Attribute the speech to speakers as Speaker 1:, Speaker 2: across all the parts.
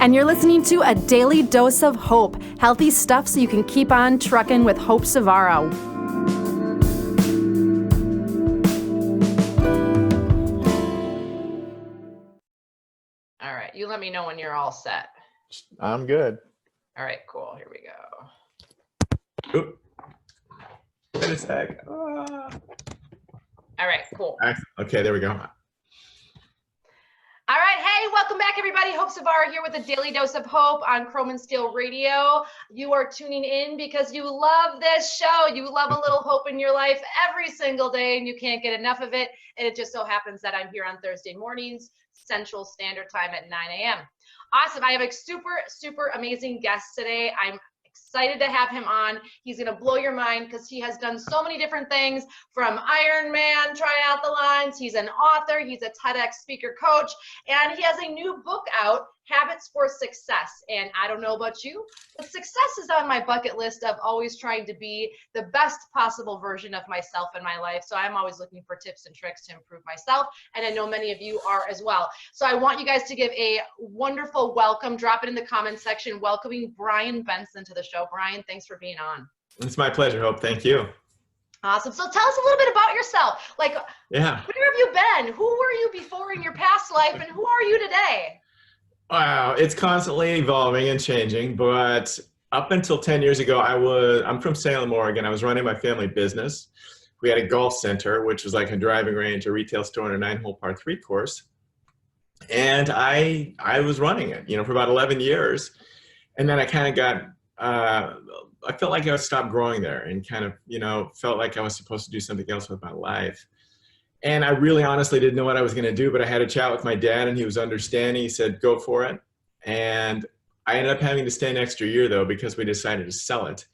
Speaker 1: and you're listening to A Daily Dose of Hope, healthy stuff so you can keep on trucking with Hope Savaro.
Speaker 2: All right, you let me know when you're all set.
Speaker 3: I'm good.
Speaker 2: All right, cool. Here we go.
Speaker 3: Oop. Wait a sec.
Speaker 2: All right, cool.
Speaker 3: Okay, there we go.
Speaker 2: All right, hey, welcome back, everybody. Hope Savaro here with a Daily Dose of Hope on Chrome and Steel Radio. You are tuning in because you love this show. You love a little hope in your life every single day, and you can't get enough of it. And it just so happens that I'm here on Thursday mornings, Central Standard Time at 9 a.m. Awesome. I have a super amazing guest today. I'm excited to have him on. He's going to blow your mind because he has done so many different things, from Ironman triathlons. He's an author. He's a TEDx speaker coach, and he has a new book out, Habits for Success. And I don't know about you, but success is on my bucket list of always trying to be the best possible version of myself in my life. So I'm always looking for tips and tricks to improve myself. And I know many of you are as well. So I want you guys to give a wonderful welcome. Drop it in the comment section, welcoming Brian Benson to the show. Brian, thanks for being on.
Speaker 3: It's my pleasure, Hope. Thank you.
Speaker 2: Awesome. So tell us a little bit about yourself. Like, where have you been? Who were you before in your past life, and who are you today?
Speaker 3: Wow, it's constantly evolving and changing, but up until 10 years ago, I'm from Salem, Oregon. I was running my family business. We had a golf center, which was like a driving range, a retail store, and a 9-hole par 3 course. And I was running it, for about 11 years. And then I kind of got, I felt like I stopped growing there and kind of, felt like I was supposed to do something else with my life. And I really honestly didn't know what I was going to do, but I had a chat with my dad and he was understanding. He said, go for it. And I ended up having to stay an extra year though, because we decided to sell it.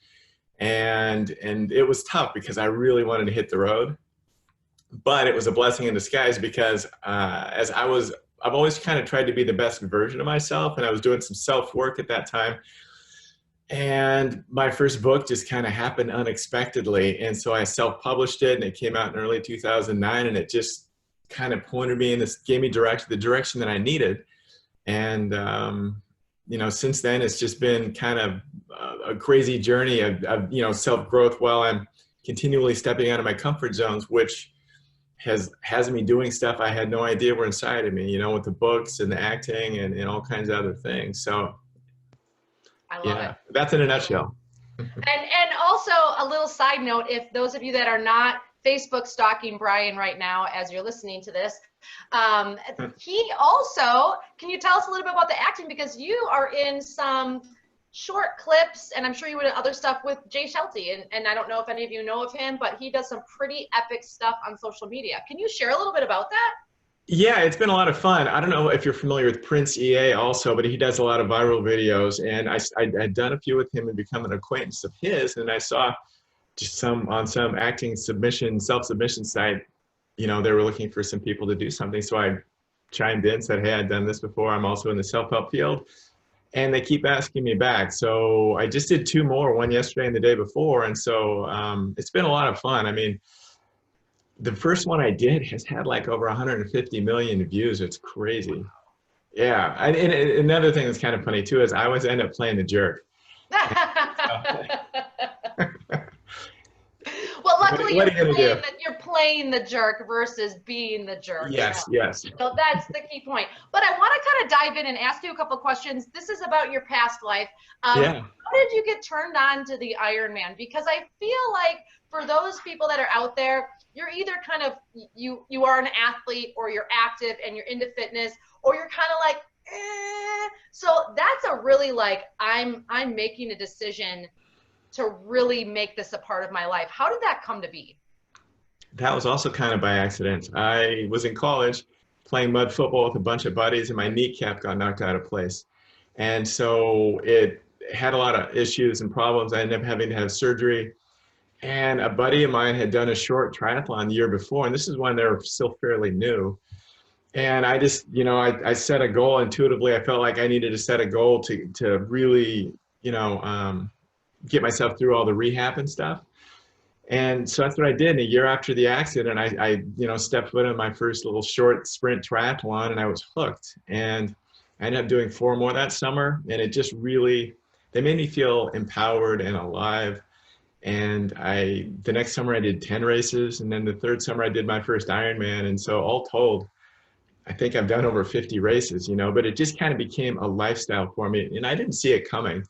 Speaker 3: And it was tough because I really wanted to hit the road, but it was a blessing in disguise because I've always kind of tried to be the best version of myself. And I was doing some self-work at that time. And my first book just kind of happened unexpectedly. And so I self-published it and it came out in early 2009 and it just kind of pointed me in this, gave me the direction that I needed. And, since then it's just been kind of a crazy journey of self-growth while I'm continually stepping out of my comfort zones, which has me doing stuff I had no idea were inside of me, with the books and the acting and all kinds of other things. So
Speaker 2: I love it.
Speaker 3: That's in a nutshell.
Speaker 2: And also a little side note, if those of you that are not Facebook stalking Brian right now as you're listening to this, he also, can you tell us a little bit about the acting? Because you are in some short clips, and I'm sure you would have other stuff with Jay Shelty, and I don't know if any of you know of him, but he does some pretty epic stuff on social media. Can you share a little bit about that?
Speaker 3: Yeah, it's been a lot of fun. I don't know if you're familiar with Prince EA also, but he does a lot of viral videos. And I'd done a few with him and become an acquaintance of his. And I saw just on some acting self-submission site, they were looking for some people to do something. So I chimed in, said, hey, I've done this before. I'm also in the self-help field. And they keep asking me back. So I just did 2 more, one yesterday and the day before. And so it's been a lot of fun. I mean, the first one I did has had like over 150 million views. It's crazy. Yeah. And another thing that's kind of funny too is I always end up playing the jerk.
Speaker 2: Well, luckily you're playing the jerk versus being the jerk.
Speaker 3: Yes.
Speaker 2: So that's the key point. But I want to kind of dive in and ask you a couple questions. This is about your past life. How did you get turned on to the Ironman? Because I feel like for those people that are out there, you're either kind of, you are an athlete or you're active and you're into fitness, or you're kind of like, eh. So that's a really like, I'm making a decision to really make this a part of my life. How did that come to be?
Speaker 3: That was also kind of by accident. I was in college playing mud football with a bunch of buddies and my kneecap got knocked out of place. And so it had a lot of issues and problems. I ended up having to have surgery. And a buddy of mine had done a short triathlon the year before, and this is when they were still fairly new. And I just, I set a goal intuitively. I felt like I needed to set a goal to really, get myself through all the rehab and stuff. And so that's what I did. And a year after the accident, I stepped foot in my first little short sprint triathlon, and I was hooked. And I ended up doing 4 more that summer, and it just really, they made me feel empowered and alive. And the next summer I did 10 races, and then the third summer I did my first Ironman. And so all told, I think I've done over 50 races, but it just kind of became a lifestyle for me. And I didn't see it coming,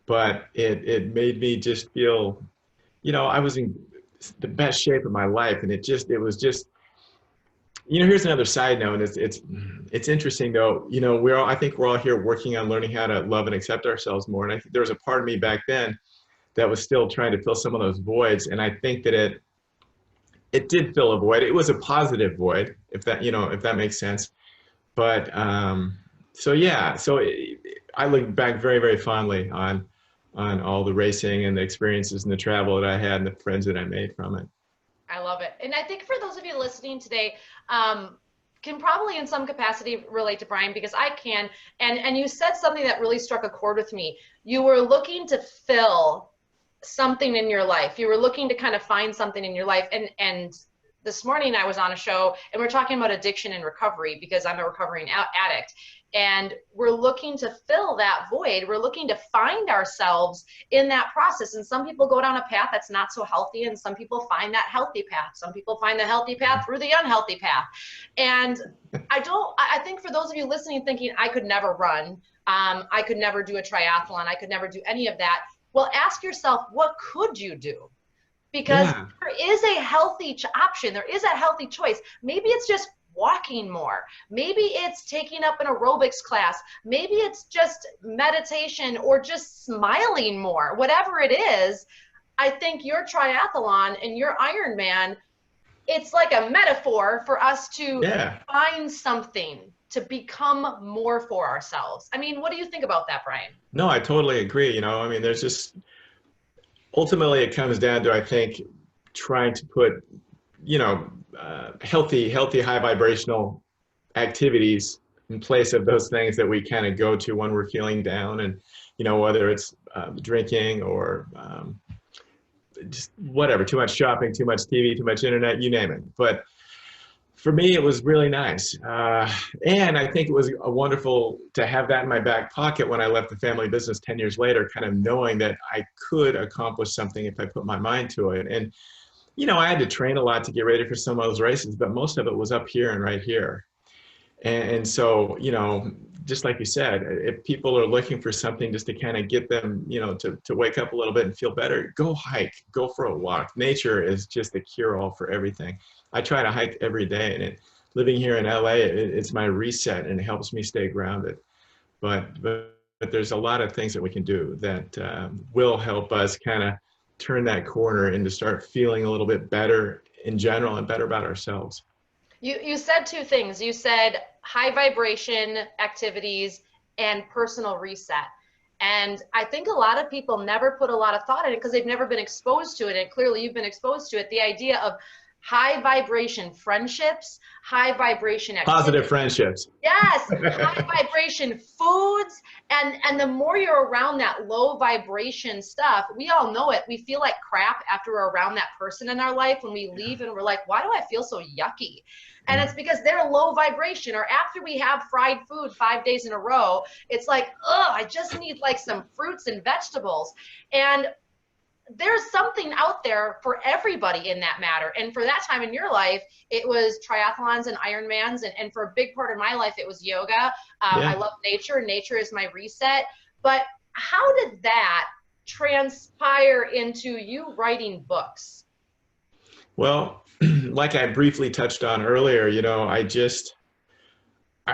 Speaker 3: but it made me just feel, I was in the best shape of my life. And it was just, here's another side note. It's interesting though, I think we're all here working on learning how to love and accept ourselves more. And I think there was a part of me back then that was still trying to fill some of those voids. And I think that it did fill a void. It was a positive void, if that makes sense. But I look back very, very fondly on all the racing and the experiences and the travel that I had and the friends that I made from it.
Speaker 2: I love it. And I think for those of you listening today, can probably in some capacity relate to Brian, because I can. And you said something that really struck a chord with me. You were looking to fill something in your life. You were looking to kind of find something in your life. And this morning I was on a show and we're talking about addiction and recovery, because I'm a recovering addict. And we're looking to fill that void. We're looking to find ourselves in that process. And some people go down a path that's not so healthy, and some people find that healthy path. Some people find the healthy path through the unhealthy path. And I think for those of you listening thinking, I could never run, I could never do a triathlon, I could never do any of that. Well, ask yourself, what could you do? Because there is a healthy option. There is a healthy choice. Maybe it's just walking more. Maybe it's taking up an aerobics class. Maybe it's just meditation or just smiling more. Whatever it is, I think your triathlon and your Ironman, it's like a metaphor for us to find something to become more for ourselves. I mean, what do you think about that, Brian?
Speaker 3: No, I totally agree. There's just, ultimately it comes down to, I think, trying to put, healthy, high vibrational activities in place of those things that we kind of go to when we're feeling down. And, whether it's drinking or just whatever, too much shopping, too much TV, too much internet, you name it. But for me, it was really nice. And I think it was wonderful to have that in my back pocket when I left the family business 10 years later, kind of knowing that I could accomplish something if I put my mind to it. And, I had to train a lot to get ready for some of those races, but most of it was up here and right here. And so, just like you said, if people are looking for something just to kind of get them, to wake up a little bit and feel better, go hike, go for a walk. Nature is just a cure-all for everything. I try to hike every day, and living here in LA, it's my reset, and it helps me stay grounded. But there's a lot of things that we can do that will help us kind of turn that corner and to start feeling a little bit better in general and better about ourselves.
Speaker 2: You said two things. You said high vibration activities and personal reset. And I think a lot of people never put a lot of thought in it because they've never been exposed to it. And clearly you've been exposed to it. The idea of high vibration friendships, high vibration activities.
Speaker 3: Positive friendships.
Speaker 2: Yes, high vibration foods. And the more you're around that low vibration stuff, we all know it. We feel like crap after we're around that person in our life when we leave and we're like, why do I feel so yucky? And it's because they're low vibration. Or after we have fried food 5 days in a row, it's like, oh, I just need like some fruits and vegetables. And there's something out there for everybody in that matter. And for that time in your life, it was triathlons and Ironmans. And for a big part of my life, it was yoga. I love nature. Nature is my reset. But how did that transpire into you writing books?
Speaker 3: Well, like I briefly touched on earlier,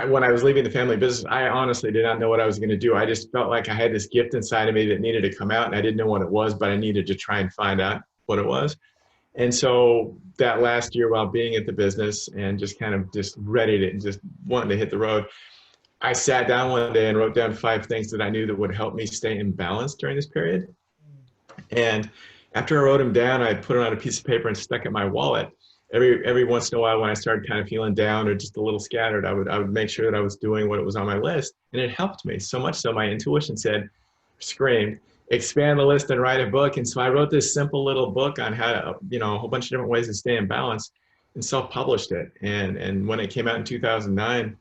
Speaker 3: when I was leaving the family business, I honestly did not know what I was going to do. I just felt like I had this gift inside of me that needed to come out, and I didn't know what it was, but I needed to try and find out what it was. And so that last year, while being at the business and just ready to just wanting to hit the road, I sat down one day and wrote down 5 things that I knew that would help me stay in balance during this period. And after I wrote them down, I put it on a piece of paper and stuck it in my wallet. Every once in a while when I started kind of feeling down or just a little scattered, I would make sure that I was doing what was on my list, and it helped me so much so my intuition screamed, expand the list and write a book. And so I wrote this simple little book on how to, a whole bunch of different ways to stay in balance, and self-published it. And when it came out in 2009,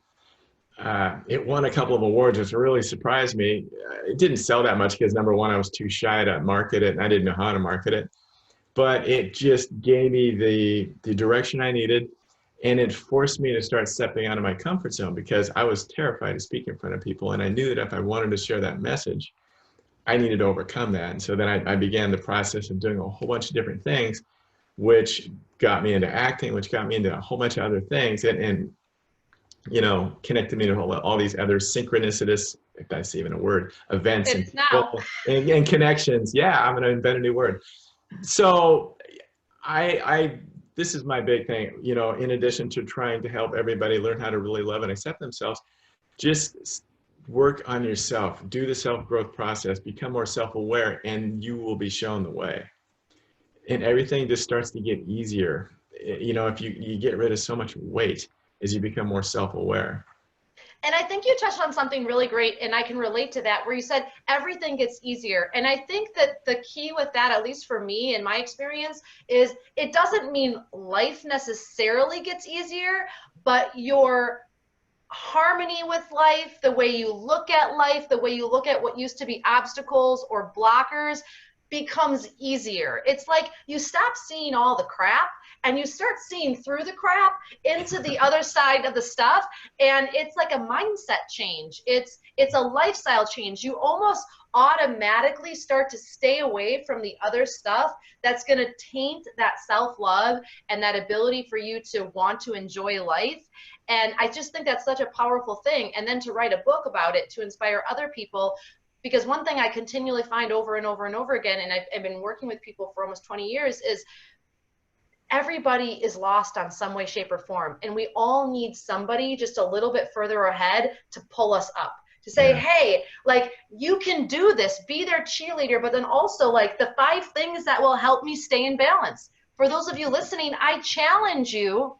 Speaker 3: It won a couple of awards, which really surprised me. It didn't sell that much because number one, I was too shy to market it, and I didn't know how to market it. But it just gave me the direction I needed, and it forced me to start stepping out of my comfort zone because I was terrified to speak in front of people, and I knew that if I wanted to share that message, I needed to overcome that. And so then I began the process of doing a whole bunch of different things, which got me into acting, which got me into a whole bunch of other things, and you know, connected me to all these other synchronicitous, if that's even a word, events and
Speaker 2: It's now.
Speaker 3: people and connections. Yeah, I'm going to invent a new word. So this is my big thing, you know, in addition to trying to help everybody learn how to really love and accept themselves, just work on yourself, do the self-growth process, become more self-aware, and you will be shown the way. And everything just starts to get easier. You know, if you get rid of so much weight as you become more self-aware.
Speaker 2: And I think you touched on something really great, and I can relate to that, where you said everything gets easier. And I think that the key with that, at least for me in my experience, is it doesn't mean life necessarily gets easier, but your harmony with life, the way you look at life, the way you look at what used to be obstacles or blockers becomes easier. It's like you stop seeing all the crap and you start seeing through the crap into the other side of the stuff. And it's like a mindset change. It's a lifestyle change. You almost automatically start to stay away from the other stuff that's going to taint that self-love and that ability for you to want to enjoy life. And I just think that's such a powerful thing. And then to write a book about it to inspire other people, because one thing I continually find over and over and over again, and I've been working with people for almost 20 years, is everybody is lost on some way, shape, or form. And we all need somebody just a little bit further ahead to pull us up, to say, hey, like, you can do this, be their cheerleader, but then also like the 5 things that will help me stay in balance. For those of you listening, I challenge you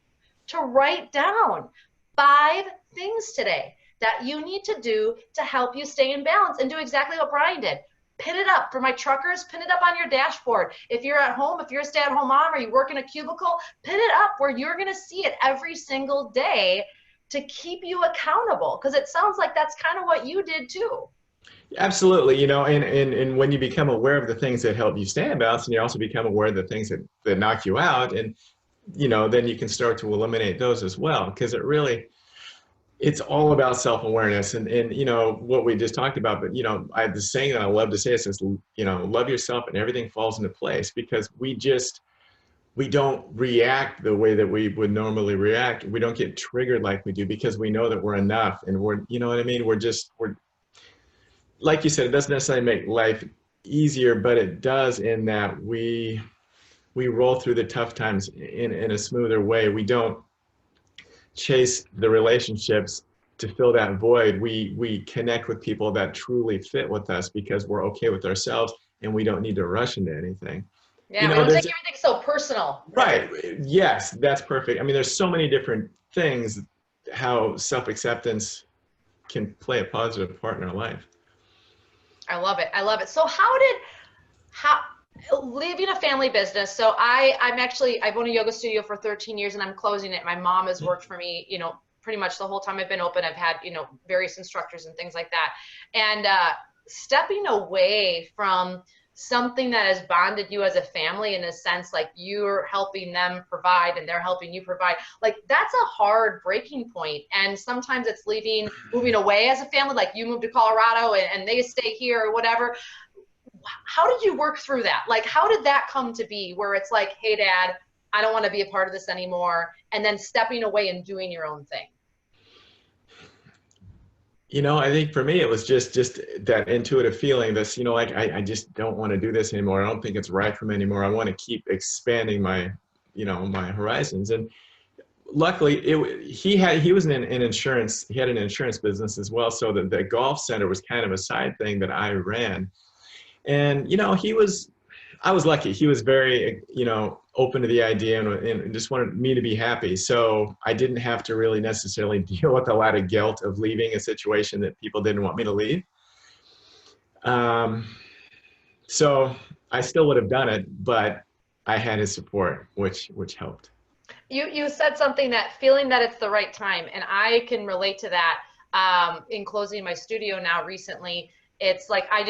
Speaker 2: to write down 5 things today that you need to do to help you stay in balance, and do exactly what Brian did. Pin it up. For my truckers, pin it up on your dashboard. If you're at home, if you're a stay-at-home mom or you work in a cubicle, pin it up where you're going to see it every single day to keep you accountable, because it sounds like that's kind of what you did too.
Speaker 3: Absolutely. You know, and when you become aware of the things that help you stay in balance, and you also become aware of the things that knock you out, and, you know, then you can start to eliminate those as well, because it's all about self-awareness and you know what we just talked about. But you know, I have this saying that I love to say, it says, you know, love yourself and everything falls into place, because we don't react the way that we would normally react. We don't get triggered like we do because we know that we're enough, and we're, you know what I mean, we're like you said, it doesn't necessarily make life easier, but it does in that we roll through the tough times in a smoother way. We don't chase the relationships to fill that void. We connect with people that truly fit with us because we're okay with ourselves, and we don't need to rush into anything.
Speaker 2: Yeah,
Speaker 3: you know,
Speaker 2: we don't take everything so personal.
Speaker 3: Right. Yes, that's perfect. I mean, there's so many different things how self-acceptance can play a positive part in our life.
Speaker 2: I love it. I love it. So how leaving a family business. So I've owned a yoga studio for 13 years and I'm closing it. My mom has worked for me, you know, pretty much the whole time I've been open. I've had, you know, various instructors and things like that. And stepping away from something that has bonded you as a family, in a sense, like you're helping them provide and they're helping you provide, like that's a hard breaking point. And sometimes it's moving away as a family, like you moved to Colorado and they stay here or whatever. How did you work through that? Like, how did that come to be where it's like, hey, Dad, I don't want to be a part of this anymore, and then stepping away and doing your own thing?
Speaker 3: You know, I think for me, it was just that intuitive feeling that's, you know, like, I just don't want to do this anymore. I don't think it's right for me anymore. I want to keep expanding my, you know, my horizons. And luckily he was in insurance. He had an insurance business as well. So the golf center was kind of a side thing that I ran. And, you know, I was lucky. He was very, you know, open to the idea and just wanted me to be happy. So I didn't have to really necessarily deal with a lot of guilt of leaving a situation that people didn't want me to leave. So I still would have done it, but I had his support, which helped.
Speaker 2: You said something, that feeling that it's the right time, and I can relate to that. in closing my studio now recently, it's like I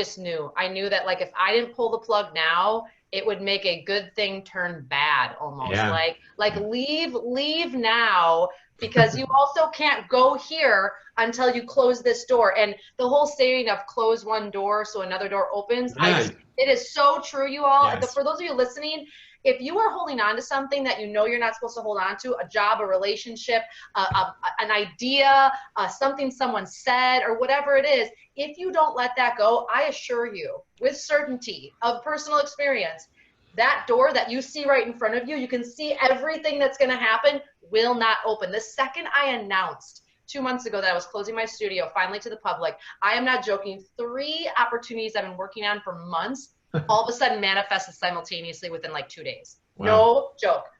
Speaker 2: knew that like if I didn't pull the plug now, it would make a good thing turn bad almost.
Speaker 3: Yeah.
Speaker 2: Like leave now, because you also can't go here until you close this door. And the whole saying of close one door so another door opens,
Speaker 3: Yeah.
Speaker 2: it is so true, you all.
Speaker 3: Yes.
Speaker 2: For those of you listening, if you are holding on to something that you know you're not supposed to hold on to, a job, a relationship, an idea, something someone said, or whatever it is, if you don't let that go, I assure you, with certainty of personal experience, that door that you see right in front of you, you can see everything that's going to happen, will not open. The second I announced 2 months ago that I was closing my studio finally to the public, I am not joking, 3 opportunities I've been working on for months all of a sudden manifested simultaneously within like 2 days. Wow.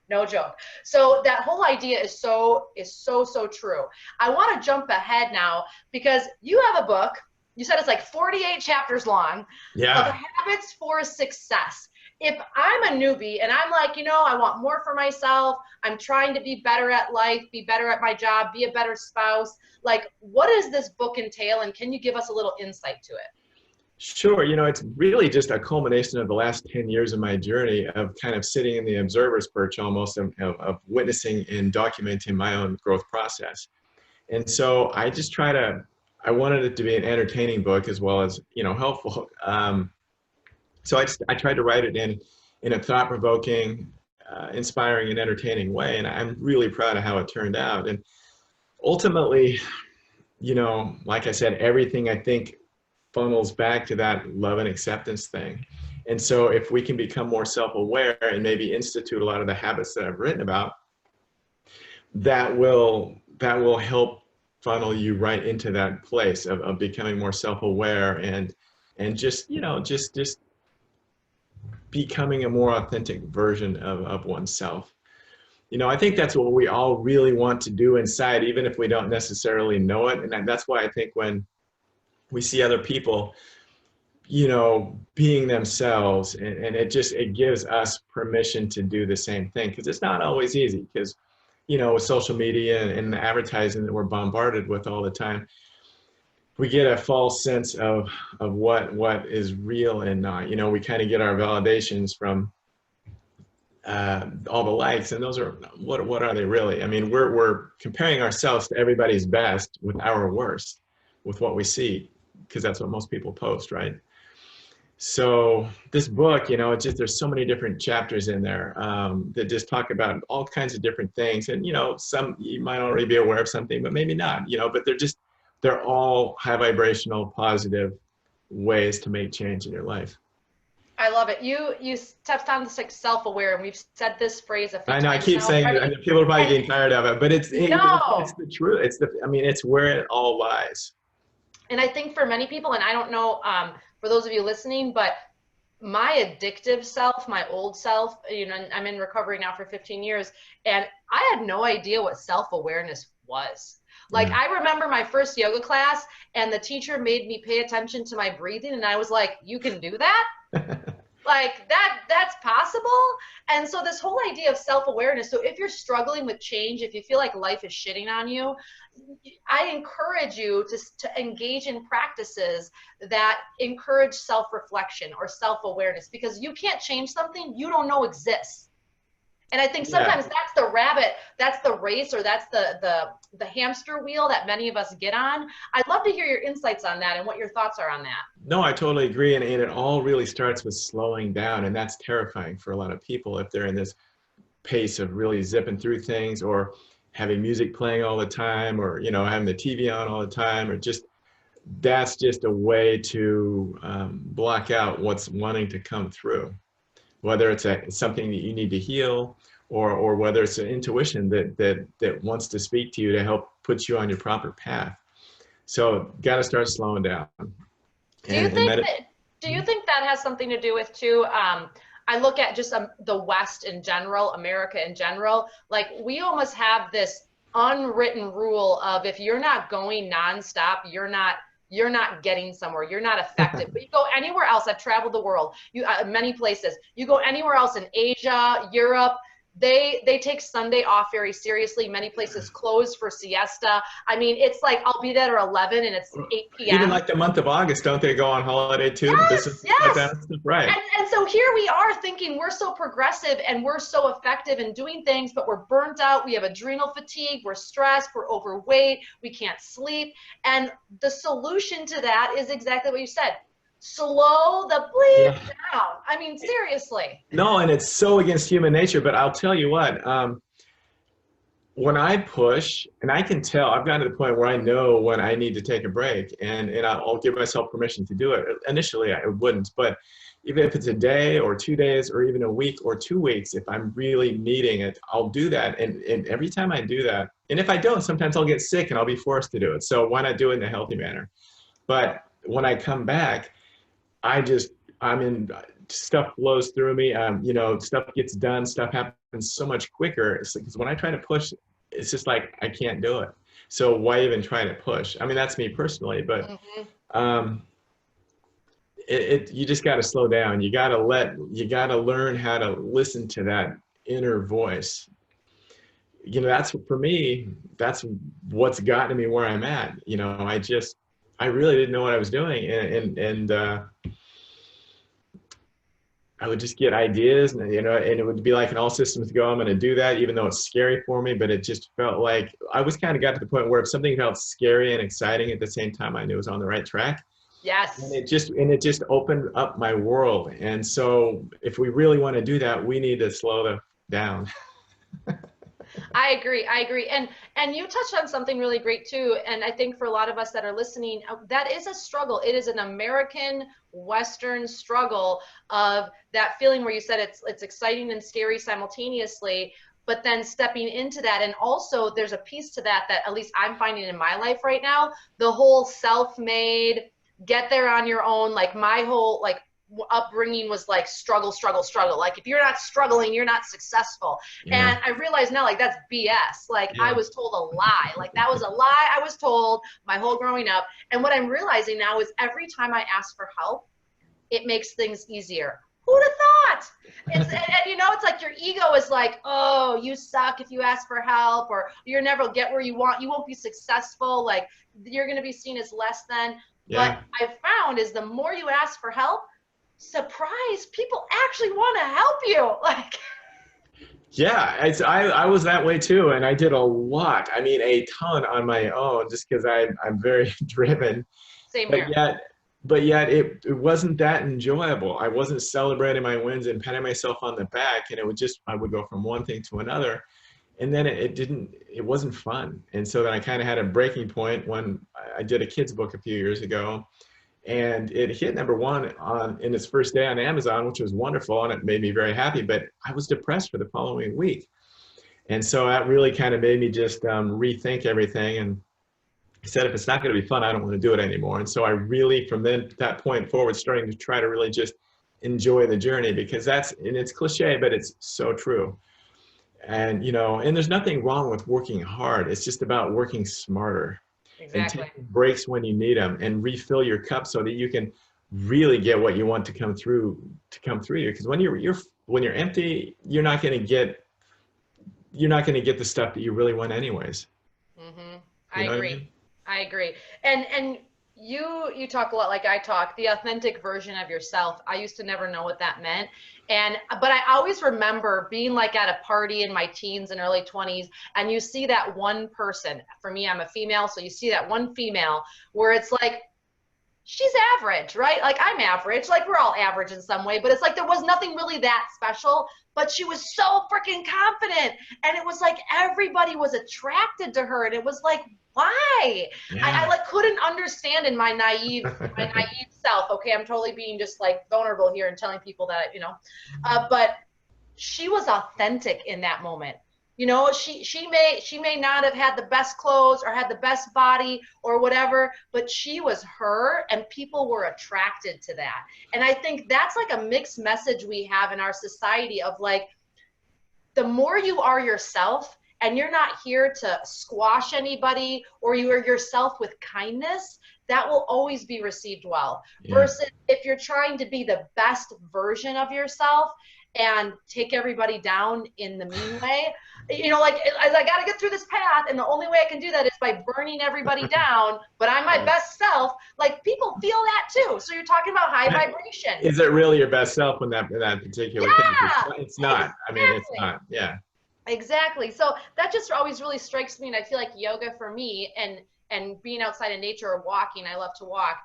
Speaker 2: No joke. So that whole idea is so true. I want to jump ahead now because you have a book. You said it's like 48 chapters long.
Speaker 3: Yeah.
Speaker 2: Of habits for success. If I'm a newbie and I'm like, I want more for myself, I'm trying to be better at life, be better at my job, be a better spouse, like what does this book entail, and can you give us a little insight to it?
Speaker 3: Sure. It's really just a culmination of the last 10 years of my journey of kind of sitting in the observer's perch almost of witnessing and documenting my own growth process. And so I wanted it to be an entertaining book as well as, helpful. So I tried to write it in a thought-provoking, inspiring and entertaining way. And I'm really proud of how it turned out. And ultimately, like I said, everything I think funnels back to that love and acceptance thing. And so if we can become more self-aware and maybe institute a lot of the habits that I've written about, that will help funnel you right into that place of becoming more self-aware and just becoming a more authentic version of oneself. I think that's what we all really want to do inside, even if we don't necessarily know it. And that's why I think when we see other people, being themselves, and it gives us permission to do the same thing, because it's not always easy, because, with social media and the advertising that we're bombarded with all the time, we get a false sense of what is real and not. We kind of get our validations from all the likes, and those are, what are they really? I mean, we're comparing ourselves to everybody's best with our worst, with what we see, because that's what most people post, right? So this book, there's so many different chapters in there that just talk about all kinds of different things. And, some you might already be aware of something, but maybe not, but they're all high vibrational, positive ways to make change in your life.
Speaker 2: I love it. You touched on this like self-aware, and we've said this phrase a few times.
Speaker 3: I know, I keep saying it, and people are probably getting tired of it, but it's the truth. It's where it all lies.
Speaker 2: And I think for many people, and I don't know, for those of you listening, but my addictive self, my old self, I'm in recovery now for 15 years, and I had no idea what self-awareness was. Like, I remember my first yoga class, and the teacher made me pay attention to my breathing, and I was like, you can do that? Like, that's possible? And so this whole idea of self-awareness, so if you're struggling with change, if you feel like life is shitting on you, I encourage you to engage in practices that encourage self-reflection or self-awareness, because you can't change something you don't know exists. And I think sometimes that's the rabbit, that's the race, or that's the hamster wheel that many of us get on. I'd love to hear your insights on that and what your thoughts are on that.
Speaker 3: No, I totally agree. And it all really starts with slowing down. And that's terrifying for a lot of people if they're in this pace of really zipping through things, or having music playing all the time, or, having the TV on all the time, or that's just a way to block out what's wanting to come through. Whether it's something that you need to heal, or whether it's an intuition that wants to speak to you to help put you on your proper path. So got to start slowing down.
Speaker 2: Do you think that has something to do with too? I look at just the West in general, America in general, like we almost have this unwritten rule of if you're not going nonstop, you're not getting somewhere. You're not effective. But you go anywhere else. I've traveled the world. Many places. You go anywhere else in Asia, Europe. they take Sunday off very seriously. Many places close for siesta. I mean, it's like I'll be there at 11 and it's 8 p.m.
Speaker 3: Even like the month of August, don't they go on holiday too?
Speaker 2: Yes,
Speaker 3: Businesses
Speaker 2: yes.
Speaker 3: like that, right?
Speaker 2: And so here we are thinking we're so progressive and we're so effective in doing things, but we're burnt out. We have adrenal fatigue. We're stressed. We're overweight. We can't sleep. And the solution to that is exactly what you said. Slow the bleep down. I mean, seriously.
Speaker 3: No, and it's so against human nature. But I'll tell you what. When I push, and I can tell, I've gotten to the point where I know when I need to take a break, and I'll give myself permission to do it. Initially, I wouldn't, but even if it's a day or 2 days or even a week or 2 weeks, if I'm really needing it, I'll do that. And every time I do that, and if I don't, sometimes I'll get sick and I'll be forced to do it. So why not do it in a healthy manner? But when I come back, stuff flows through me. You know, stuff gets done, stuff happens so much quicker. It's because when I try to push, it's just like I can't do it. So why even try to push? I mean, that's me personally, but you just got to slow down. You got to learn how to listen to that inner voice. You know, that's for me, that's what's gotten me where I'm at. You know, I really didn't know what I was doing, and I would just get ideas, and you know, and it would be like, in all systems go, I'm going to do that, even though it's scary for me. But it just felt like I was kind of got to the point where if something felt scary and exciting at the same time, I knew it was on the right track.
Speaker 2: Yes.
Speaker 3: And it just opened up my world. And so, if we really want to do that, we need to slow down.
Speaker 2: I agree. And you touched on something really great too. And I think for a lot of us that are listening, that is a struggle. It is an American Western struggle of that feeling where you said it's exciting and scary simultaneously, but then stepping into that. And also there's a piece to that at least I'm finding in my life right now, the whole self-made, get there on your own. Like my whole upbringing was like struggle. Like if you're not struggling, you're not successful. And I realize now, like, that's BS. Like I was told a lie. Like that was a lie I was told my whole growing up. And what I'm realizing now is every time I ask for help, it makes things easier. Who'd have thought? And you know, it's like your ego is like, oh, you suck if you ask for help, or you'll never get where you want. You won't be successful. Like you're going to be seen as less than. But I've found is the more you ask for help, surprise, people actually want to help you. Like,
Speaker 3: yeah, I was that way too, and I did a lot. I mean, a ton on my own, just because I'm very driven.
Speaker 2: Same here.
Speaker 3: But yet it wasn't that enjoyable. I wasn't celebrating my wins and patting myself on the back, and I would go from one thing to another, and then it wasn't fun. And so then I kind of had a breaking point when I did a kid's book a few years ago. And it hit #1 in its first day on Amazon, which was wonderful, and it made me very happy. But I was depressed for the following week, and so that really kind of made me just rethink everything. And I said, if it's not going to be fun, I don't want to do it anymore. And so I really, from that point forward, starting to try to really just enjoy the journey, because and it's cliche, but it's so true. And you know, and there's nothing wrong with working hard. It's just about working smarter.
Speaker 2: Exactly.
Speaker 3: And take breaks when you need them, and refill your cup so that you can really get what you want to come through you. Because when you're empty, you're not going to get the stuff that you really want anyways.
Speaker 2: I agree. And you talk a lot like I talk, the authentic version of yourself. I used to never know what that meant. But I always remember being like at a party in my teens and early 20s, and you see that one person. For me, I'm a female, so you see that one female where it's like, she's average, right? Like I'm average, like we're all average in some way, but it's like there was nothing really that special, but she was so freaking confident. And it was like everybody was attracted to her, and it was like, why? I like couldn't understand in my naive self. Okay, I'm totally being just like vulnerable here and telling people that, you know, but she was authentic in that moment. You know, she may not have had the best clothes or had the best body or whatever, but she was her, and people were attracted to that. And I think that's like a mixed message we have in our society of like, the more you are yourself, and you're not here to squash anybody, or you are yourself with kindness, that will always be received well. Versus if you're trying to be the best version of yourself and take everybody down in the mean way. You know, like I got to get through this path, and the only way I can do that is by burning everybody down, but I'm my best self. Like, people feel that too. So you're talking about high vibration.
Speaker 3: Is it really your best self in that particular case? It's not. I mean, it's not. Yeah.
Speaker 2: Exactly. So that just always really strikes me, and I feel like yoga for me, and being outside in nature or walking, I love to walk,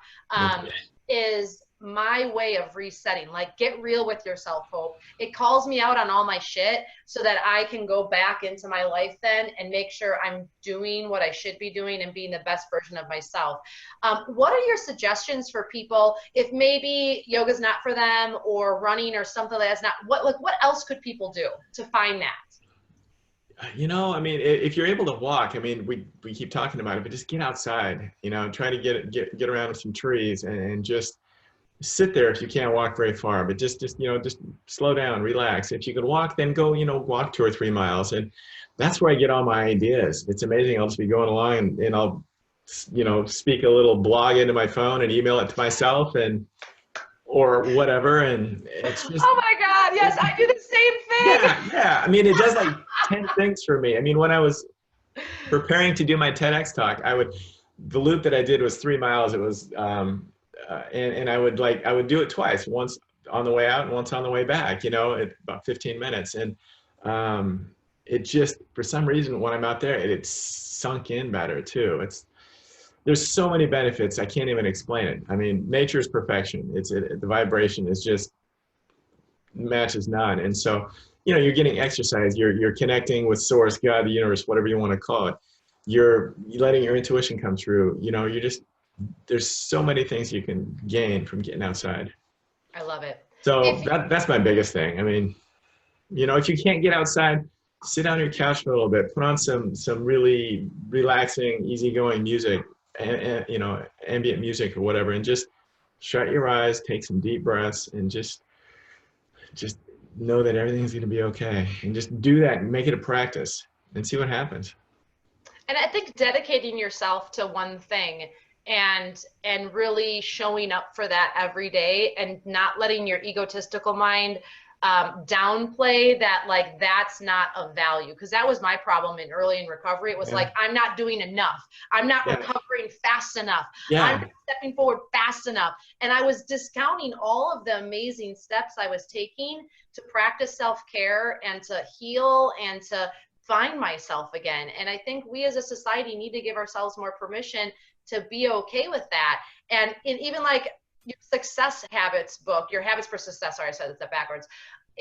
Speaker 2: is my way of resetting. Like, get real with yourself, Hope. It calls me out on all my shit so that I can go back into my life then and make sure I'm doing what I should be doing and being the best version of myself. What are your suggestions for people if maybe yoga's not for them, or running or something that's not? What else could people do to find that?
Speaker 3: You know, I mean, if you're able to walk, I mean, we keep talking about it, but just get outside, you know, try to get around some trees and just sit there if you can't walk very far, but just you know, just slow down, relax. If you can walk, then go, you know, walk 2 or 3 miles. And that's where I get all my ideas. It's amazing. I'll just be going along and I'll, you know, speak a little blog into my phone and email it to myself or whatever. And it's just,
Speaker 2: oh my God, yes, I do the same thing.
Speaker 3: Yeah. I mean, it does like 10 things for me. I mean, when I was preparing to do my TEDx talk, the loop that I did was 3 miles. It was, and I would do it twice, once on the way out and once on the way back, you know, at about 15 minutes. And it just, for some reason, when I'm out there, it's sunk in better too. There's so many benefits. I can't even explain it. I mean, nature's perfection. The vibration is just matches none. And so, you know, you're getting exercise, you're connecting with source, God, the universe, whatever you want to call it. You're letting your intuition come through. You know, there's so many things you can gain from getting outside.
Speaker 2: I love it.
Speaker 3: So that's my biggest thing. I mean, you know, if you can't get outside, sit on your couch for a little bit, put on some really relaxing, easygoing music, and you know, ambient music or whatever, and just shut your eyes, take some deep breaths, and just know that everything's going to be okay. And just do that and make it a practice and see what happens.
Speaker 2: And I think dedicating yourself to one thing and really showing up for that every day, and not letting your egotistical mind downplay that, like, that's not of value. Because that was my problem early in recovery. It was like, I'm not doing enough. I'm not recovering fast enough. I'm not stepping forward fast enough. And I was discounting all of the amazing steps I was taking to practice self-care and to heal and to find myself again. And I think we as a society need to give ourselves more permission to be okay with that. And even like your Success Habits book, Your Habits for Success, sorry, I said that backwards.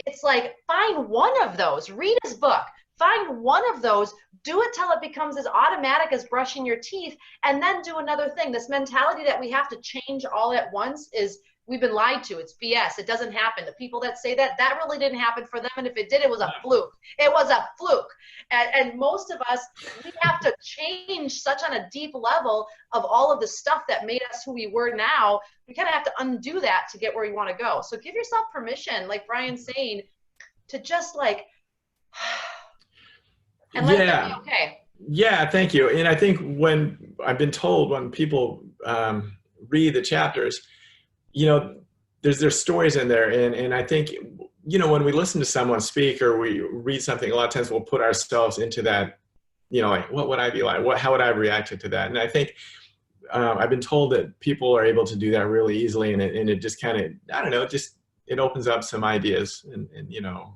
Speaker 2: It's like, find one of those, read his book, find one of those, do it till it becomes as automatic as brushing your teeth, and then do another thing. This mentality that we have to change all at once we've been lied to. It's BS. It doesn't happen. The people that say that really didn't happen for them. And if it did, it was a fluke. It was a fluke. And most of us, we have to change such on a deep level of all of the stuff that made us who we were now. We kind of have to undo that to get where we want to go. So give yourself permission, like Brian's saying, to just like, and let it be okay.
Speaker 3: Yeah, thank you. And I think when I've been told, when people read the chapters, you know, there's stories in there. And I think, you know, when we listen to someone speak or we read something, a lot of times we'll put ourselves into that, you know, like, what would I be like? How would I have reacted to that? And I think I've been told that people are able to do that really easily. And it just kind of, I don't know, it opens up some ideas and you know,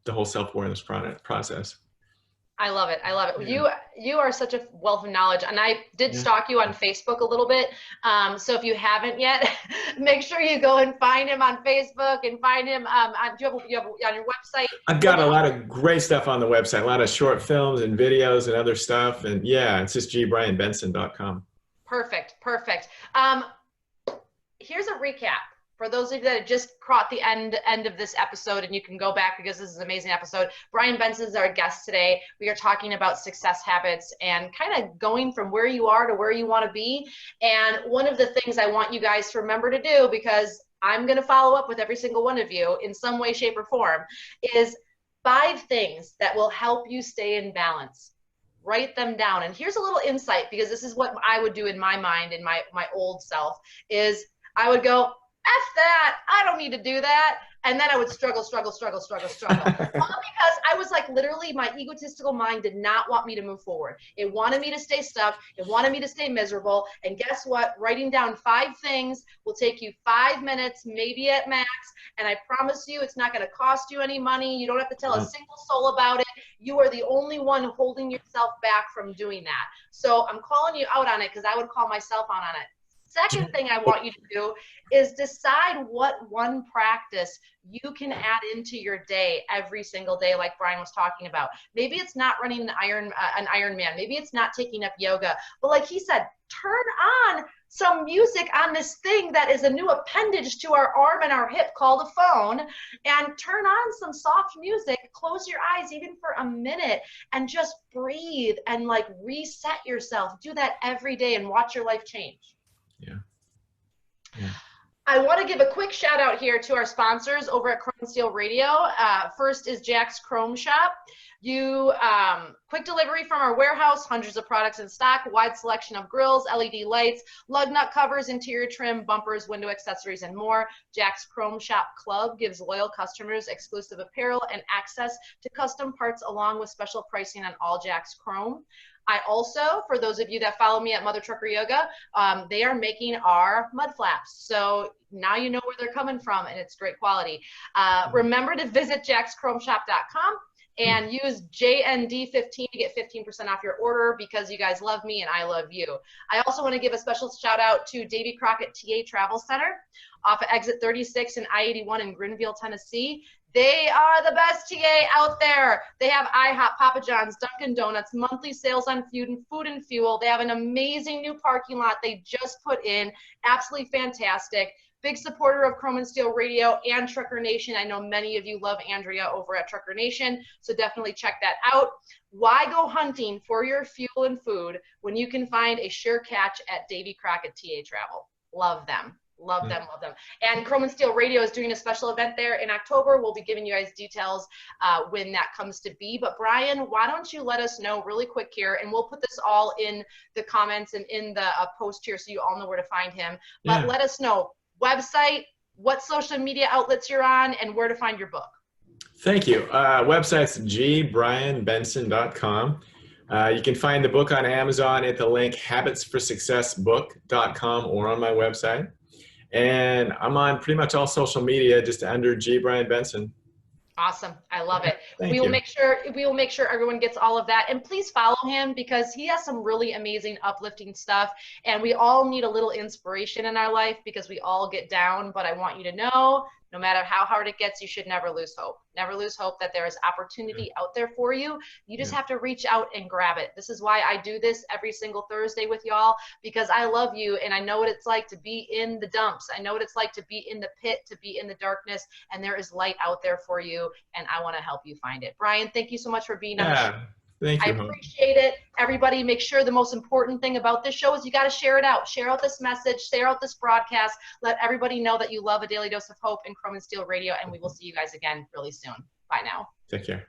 Speaker 3: the whole self-awareness process.
Speaker 2: I love it. I love it. Yeah. You are such a wealth of knowledge, and I did stalk you on Facebook a little bit. So if you haven't yet, make sure you go and find him on Facebook and find him on your website.
Speaker 3: I've got a lot of great stuff on the website, a lot of short films and videos and other stuff. And yeah, it's just brianbenson.com.
Speaker 2: Perfect. Here's a recap. For those of you that just caught the end of this episode, and you can go back because this is an amazing episode. Brian Benson is our guest today. We are talking about success habits and kind of going from where you are to where you want to be. And one of the things I want you guys to remember to do, because I'm going to follow up with every single one of you in some way, shape, or form, is 5 things that will help you stay in balance. Write them down. And here's a little insight, because this is what I would do in my mind, in my old self, is I would go, F that, I don't need to do that. And then I would struggle. All because I was like, literally, my egotistical mind did not want me to move forward. It wanted me to stay stuck. It wanted me to stay miserable. And guess what? Writing down 5 things will take you 5 minutes, maybe at max. And I promise you, it's not going to cost you any money. You don't have to tell a single soul about it. You are the only one holding yourself back from doing that. So I'm calling you out on it because I would call myself out on it. Second thing I want you to do is decide what one practice you can add into your day every single day, like Brian was talking about. Maybe it's not running an Ironman. Maybe it's not taking up yoga. But like he said, turn on some music on this thing that is a new appendage to our arm and our hip called a phone, and turn on some soft music. Close your eyes even for a minute and just breathe and like reset yourself. Do that every day and watch your life change.
Speaker 3: Yeah.
Speaker 2: I want to give a quick shout out here to our sponsors over at Chrome and Steel Radio. First is Jack's Chrome Shop. Quick delivery from our warehouse, hundreds of products in stock, wide selection of grills, LED lights, lug nut covers, interior trim, bumpers, window accessories, and more. Jack's Chrome Shop Club gives loyal customers exclusive apparel and access to custom parts along with special pricing on all Jack's Chrome. I also, for those of you that follow me at Mother Trucker Yoga, they are making our mud flaps. So now you know where they're coming from, and it's great quality. Remember to visit jackschromeshop.com and use JND15 to get 15% off your order, because you guys love me and I love you. I also want to give a special shout out to Davy Crockett TA Travel Center off of exit 36 and I-81 in Grinville, Tennessee. They are the best TA out there. They have IHOP, Papa John's, Dunkin' Donuts, monthly sales on food and fuel. They have an amazing new parking lot they just put in. Absolutely fantastic. Big supporter of Chrome and Steel Radio and Trucker Nation. I know many of you love Andrea over at Trucker Nation, so definitely check that out. Why go hunting for your fuel and food when you can find a sure catch at Davy Crockett TA Travel? Love them. Love them, love them. And Chrome and Steel Radio is doing a special event there in October. We'll be giving you guys details when that comes to be. But Brian, why don't you let us know really quick here, and we'll put this all in the comments and in the post here so you all know where to find him. But let us know website, what social media outlets you're on, and where to find your book.
Speaker 3: Thank you. Website's gbrianbenson.com. You can find the book on Amazon at the link habitsforsuccessbook.com or on my website. And I'm on pretty much all social media, just under G. Brian Benson.
Speaker 2: Awesome. I love it.
Speaker 3: We
Speaker 2: will make sure everyone gets all of that. And please follow him, because he has some really amazing uplifting stuff. And we all need a little inspiration in our life, because we all get down. But I want you to know, no matter how hard it gets, you should never lose hope. Never lose hope that there is opportunity out there for you. You just have to reach out and grab it. This is why I do this every single Thursday with y'all, because I love you and I know what it's like to be in the dumps. I know what it's like to be in the pit, to be in the darkness, and there is light out there for you, and I want to help you find it. Brian, thank you so much for being on the show.
Speaker 3: Thank you.
Speaker 2: I appreciate it. Everybody, make sure the most important thing about this show is you got to share it out. Share out this message. Share out this broadcast. Let everybody know that you love A Daily Dose of Hope and Chrome and Steel Radio, and we will see you guys again really soon. Bye now.
Speaker 3: Take care.